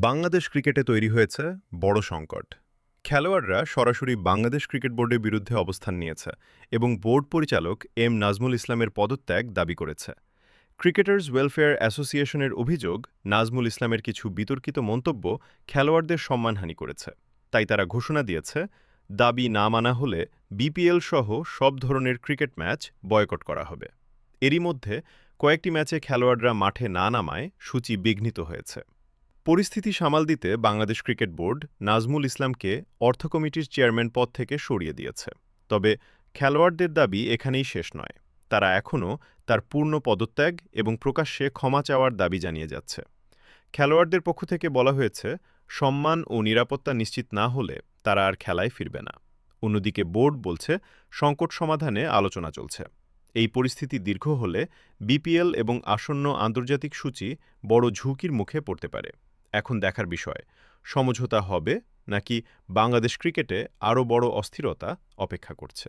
বাংলাদেশ ক্রিকেটে তৈরি হয়েছে বড় সংকট। খেলোয়াড়রা সরাসরি বাংলাদেশ ক্রিকেট বোর্ডের বিরুদ্ধে অবস্থান নিয়েছে এবং বোর্ড পরিচালক এম নাজমুল ইসলামের পদত্যাগ দাবি করেছে। ক্রিকেটার্স ওয়েলফেয়ার অ্যাসোসিয়েশনের অভিযোগ, নাজমুল ইসলামের কিছু বিতর্কিত মন্তব্য খেলোয়াড়দের সম্মানহানি করেছে। তাই তারা ঘোষণা দিয়েছে, দাবি না মানা হলে বিপিএল সহ সব ধরনের ক্রিকেট ম্যাচ বয়কট করা হবে। এরই মধ্যে কয়েকটি ম্যাচে খেলোয়াড়রা মাঠে না নামায় সূচি বিঘ্নিত হয়েছে। পরিস্থিতি সামাল দিতে বাংলাদেশ ক্রিকেট বোর্ড নাজমুল ইসলামকে অর্থ কমিটির চেয়ারম্যান পদ থেকে সরিয়ে দিয়েছে। তবে খেলোয়াড়দের দাবি এখানেই শেষ নয়। তারা এখনও তার পূর্ণ পদত্যাগ এবং প্রকাশ্যে ক্ষমা চাওয়ার দাবি জানিয়ে যাচ্ছে। খেলোয়াড়দের পক্ষ থেকে বলা হয়েছে, সম্মান ও নিরাপত্তা নিশ্চিত না হলে তারা আর খেলায় ফিরবে না। অন্যদিকে বোর্ড বলছে, সংকট সমাধানে আলোচনা চলছে। এই পরিস্থিতি দীর্ঘ হলে বিপিএল এবং আসন্ন আন্তর্জাতিক সূচি বড় ঝুঁকির মুখে পড়তে পারে। এখন দেখার বিষয়, সমঝোতা হবে নাকি বাংলাদেশ ক্রিকেটে আরও বড় অস্থিরতা অপেক্ষা করছে।